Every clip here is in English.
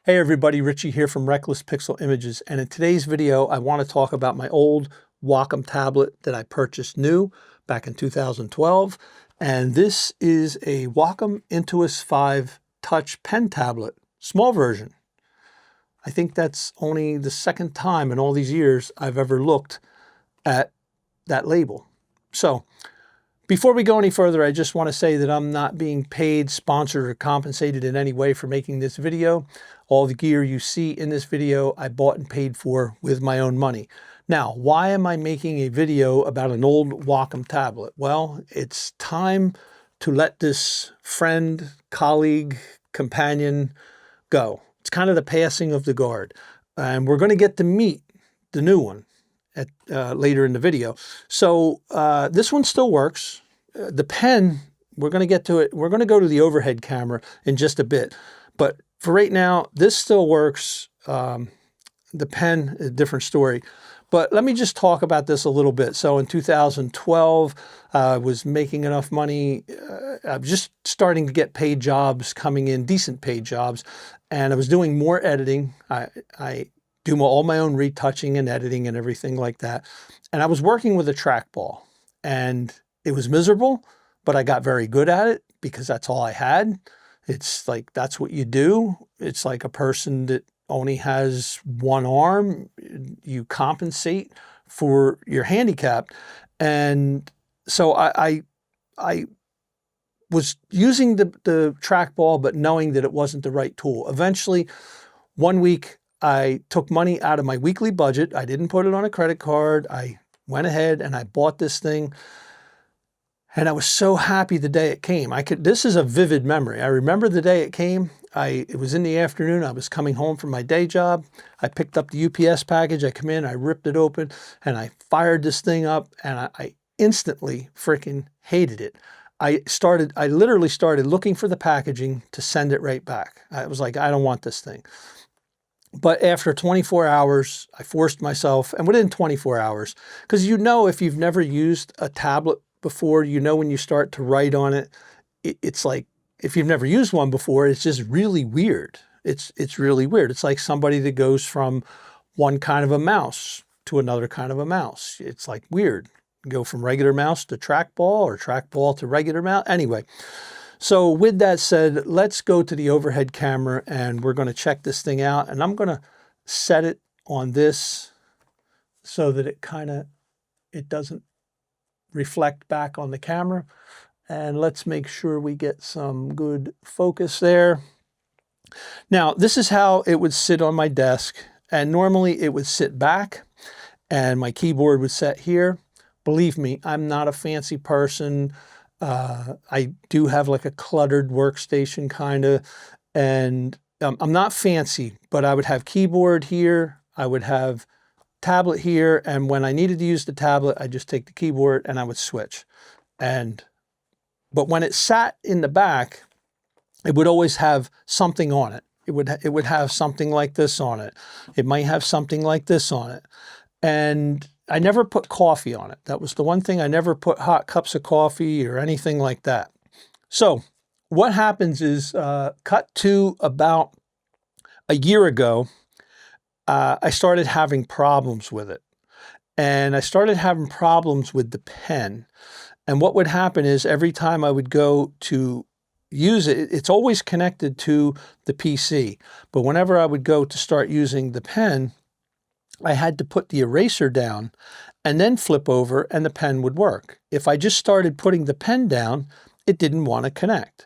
Hey everybody, Richie here from Reckless Pixel Images, and in today's video I want to talk about my old Wacom tablet that I purchased new back in 2012, and this is a Wacom Intuos 5 Touch pen tablet, small version. I think that's only the second time in all these years I've ever looked at that label. So before we go any further, I just want to say that I'm not being paid, sponsored, or compensated in any way for making this video. All the gear you see in this video, I bought and paid for with my own money. Now, why am I making a video about an old Wacom tablet? Well, it's time to let this friend, colleague, companion go. It's kind of the passing of the guard. And we're going to get to meet the new one later in the video. So this one still works. The pen, we're going to get to it. We're going to go to the overhead camera in just a bit. But for right now, this still works. The pen, a different story. But let me just talk about this a little bit. So in 2012, I was making enough money. I was just starting to get paid jobs coming in, decent paid jobs. And I was doing more editing. I do all my own retouching and editing and everything like that. And I was working with a trackball, and it was miserable, but I got very good at it because that's all I had. It's like, that's what you do. It's like a person that only has one arm. You compensate for your handicap. And so I was using the trackball, but knowing that it wasn't the right tool. Eventually, one week, I took money out of my weekly budget. I didn't put it on a credit card. I went ahead and I bought this thing. And I was so happy the day it came. This is a vivid memory. I remember the day it came. It was in the afternoon. I was coming home from my day job. I picked up the UPS package. I come in, I ripped it open, and I fired this thing up, and I instantly freaking hated it. I literally started looking for the packaging to send it right back. I was like, I don't want this thing. But after 24 hours, I forced myself, and within 24 hours, because you know, if you've never used a tablet before, you know, when you start to write on it, it's like, if you've never used one before, it's just really weird. It's really weird. It's like somebody that goes from one kind of a mouse to another kind of a mouse. It's like weird. You go from regular mouse to trackball, or trackball to regular mouse. Anyway. So with that said, let's go to the overhead camera and we're going to check this thing out. And I'm going to set it on this so that it doesn't reflect back on the camera. And let's make sure we get some good focus there. Now, this is how it would sit on my desk. And normally it would sit back and my keyboard would sit here. Believe me, I'm not a fancy person. I do have like a cluttered workstation kind of, and I'm not fancy, but I would have keyboard here, I would have tablet here, and when I needed to use the tablet, I just take the keyboard and I would switch. But when it sat in the back, it would always have something on it. It would have something like this on it. It might have something like this on it. And I never put coffee on it. That was the one thing. I never put hot cups of coffee or anything like that. So what happens is, cut to about a year ago, I started having problems with it. And I started having problems with the pen. And what would happen is every time I would go to use it, it's always connected to the PC. But whenever I would go to start using the pen, I had to put the eraser down and then flip over and the pen would work. If I just started putting the pen down, it didn't want to connect.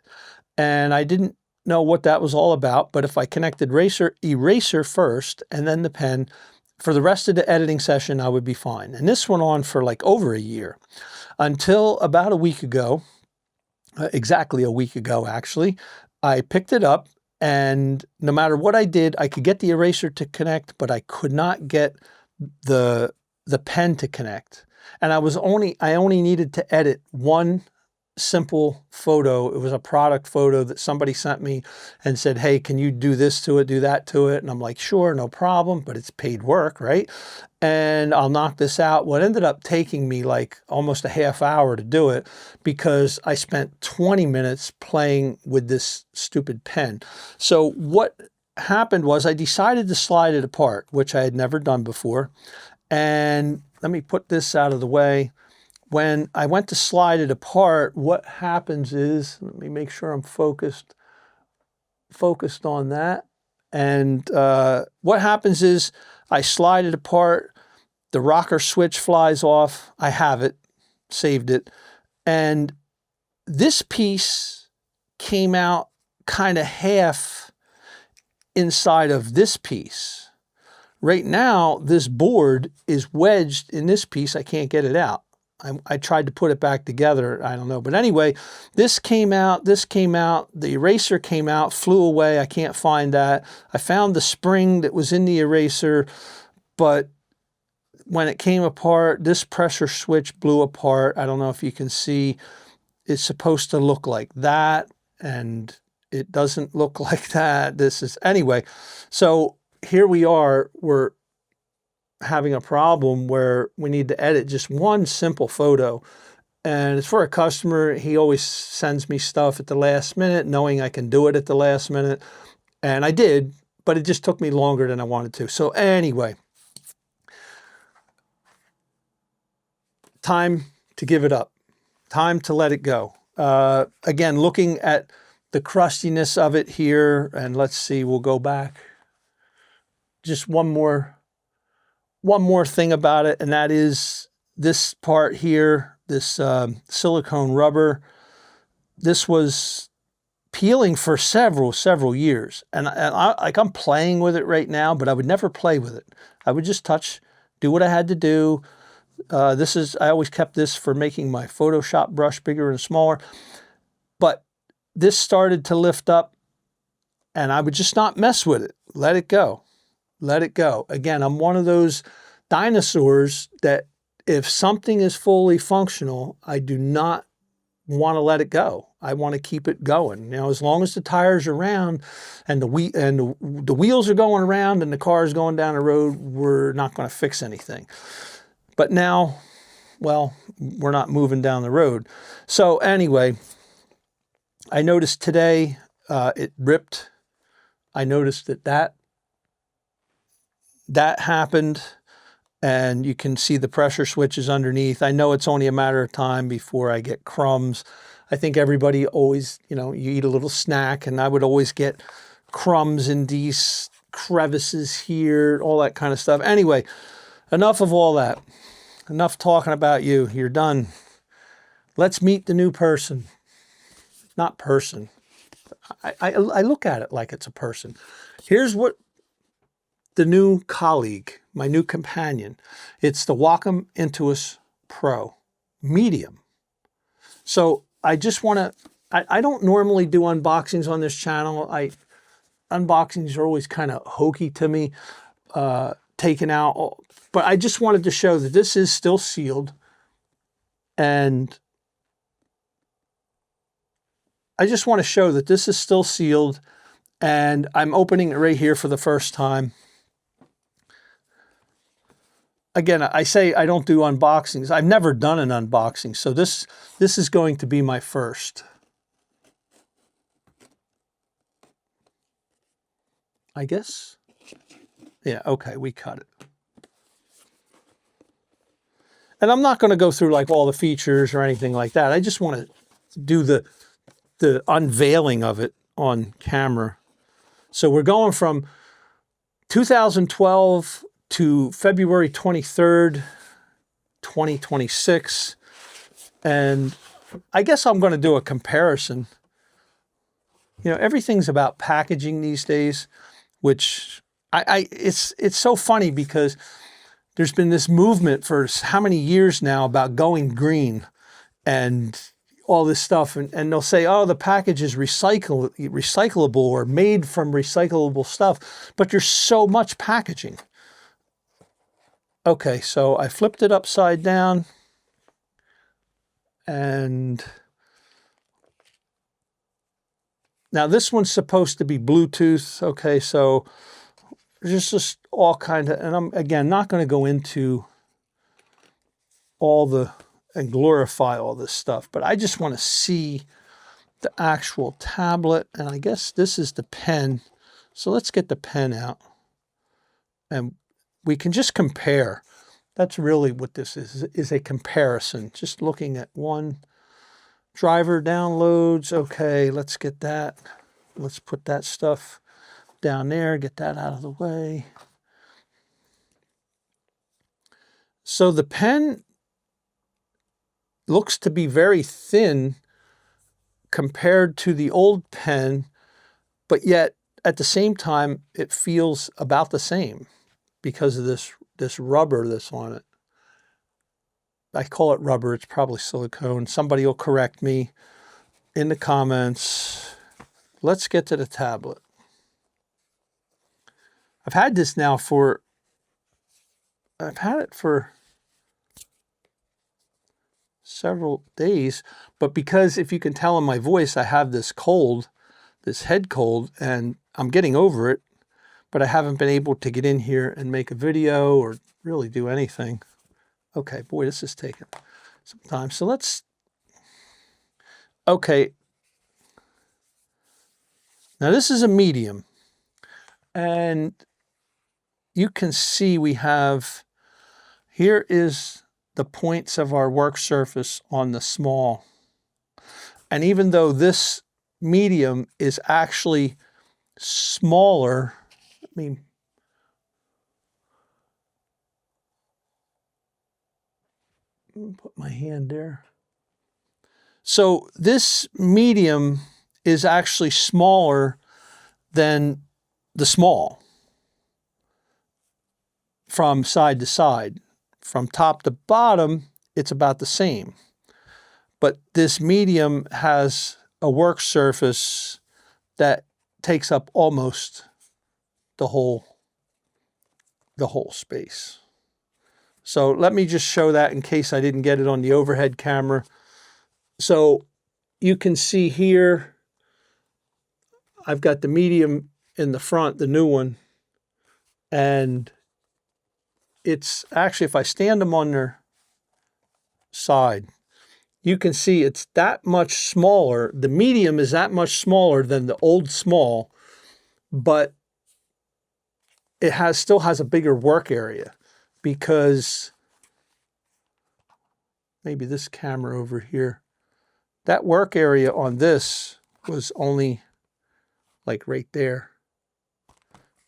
And I didn't know what that was all about, but if I connected eraser first and then the pen, for the rest of the editing session, I would be fine. And this went on for like over a year until about a week ago, exactly a week ago actually, I picked it up. And no matter what I did, I could get the eraser to connect, but I could not get the pen to connect. And I only needed to edit one simple photo. It was a product photo that somebody sent me and said, hey, can you do this to it, do that to it? And I'm like, sure, no problem, but it's paid work, right? And I'll knock this out. What ended up taking me like almost a half hour to do it because I spent 20 minutes playing with this stupid pen. So what happened was I decided to slide it apart, which I had never done before. And let me put this out of the way. When I went to slide it apart, what happens is, let me make sure I'm focused on that. And what happens is I slide it apart, the rocker switch flies off. I have it, saved it. And this piece came out kind of half inside of this piece. Right now, this board is wedged in this piece. I can't get it out. I tried to put it back together. I don't know. But anyway, this came out, the eraser came out, flew away. I can't find that. I found the spring that was in the eraser, but when it came apart, this pressure switch blew apart. I don't know if you can see. It's supposed to look like that, and it doesn't look like that. Anyway, so here we are. We're having a problem where we need to edit just one simple photo. And it's for a customer. He always sends me stuff at the last minute, knowing I can do it at the last minute. And I did, but it just took me longer than I wanted to. So anyway, time to give it up. Time to let it go. Again, looking at the crustiness of it here, and let's see, we'll go back. Just one more thing about it, and that is this part here, this silicone rubber. This was peeling for several years, and I'm playing with it right now, but I would never play with it. I would just touch, do what I had to do. I always kept this for making my Photoshop brush bigger and smaller, but this started to lift up, and I would just not mess with it. Let it go. Let it go. Again, I'm one of those dinosaurs that if something is fully functional, I do not want to let it go. I want to keep it going. As long as the tires are around and the wheels are going around and the car is going down the road, we're not going to fix anything. But now, well, we're not moving down the road. So anyway, I noticed today it ripped. I noticed that happened, and you can see the pressure switches underneath. I know it's only a matter of time before I get crumbs. I think everybody always, you eat a little snack, and I would always get crumbs in these crevices here, all that kind of stuff. Anyway, enough of all that. Enough talking about you. You're done. Let's meet the new person. Not person. I look at it like it's a person. Here's what the new colleague, my new companion. It's the Wacom Intuos Pro, medium. So I just want to, I don't normally do unboxings on this channel. Unboxings are always kind of hokey to me, taken out. But I just wanted to show that this is still sealed. And I just want to show that this is still sealed. And I'm opening it right here for the first time. Again, I say I don't do unboxings. I've never done an unboxing, so this is going to be my first. I guess. Yeah, okay, we cut it. And I'm not going to go through like all the features or anything like that. I just want to do the unveiling of it on camera. So we're going from 2012 to February 23rd, 2026. And I guess I'm going to do a comparison. Everything's about packaging these days, which it's so funny because there's been this movement for how many years now about going green and all this stuff. And they'll say, oh, the package is recyclable or made from recyclable stuff. But there's so much packaging. Okay, so I flipped it upside down, and now this one's supposed to be Bluetooth. Okay, so there's just all kind of, and I'm again not going to go into all and glorify all this stuff, but I just want to see the actual tablet, and I guess this is the pen. So let's get the pen out and we can just compare. That's really what this is a comparison. Just looking at one. Driver downloads. Okay, let's get that. Let's put that stuff down there, get that out of the way. So the pen looks to be very thin compared to the old pen, but yet at the same time, it feels about the same because of this rubber that's on it. I call it rubber, it's probably silicone. Somebody will correct me in the comments. Let's get to the tablet. I've had this now I've had it for several days, but because if you can tell in my voice, I have this cold, this head cold, and I'm getting over it, but I haven't been able to get in here and make a video or really do anything. Okay, boy, this is taking some time. So okay. Now this is a medium, and you can see here is the points of our work surface on the small. And even though this medium is actually smaller, put my hand there. So this medium is actually smaller than the small from side to side. From top to bottom, it's about the same. But this medium has a work surface that takes up almost the whole space. So let me just show that in case I didn't get it on the overhead camera. So you can see here, I've got the medium in the front, the new one, and it's actually, if I stand them on their side, you can see it's that much smaller. The medium is that much smaller than the old small, but it still has a bigger work area because maybe this camera over here, that work area on this was only like right there.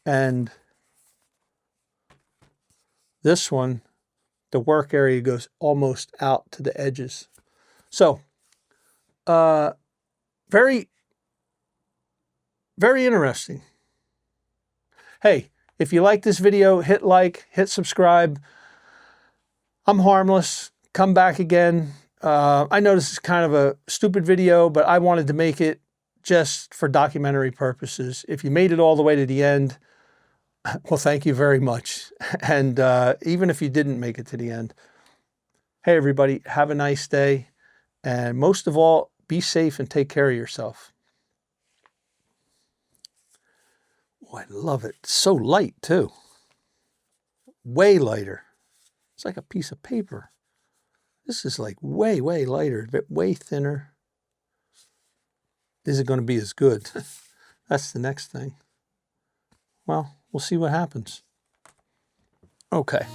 And this one, the work area goes almost out to the edges. So, very, very interesting. Hey, if you like this video, hit like, hit subscribe. I'm harmless. Come back again. I know this is kind of a stupid video, but I wanted to make it just for documentary purposes. If you made it all the way to the end, well, thank you very much. And even if you didn't make it to the end, hey, everybody, have a nice day. And most of all, be safe and take care of yourself. Oh, I love it. It's so light, too. Way lighter. It's like a piece of paper. This is like way, way lighter, but way thinner. Is it going to be as good? That's the next thing. Well, we'll see what happens. Okay.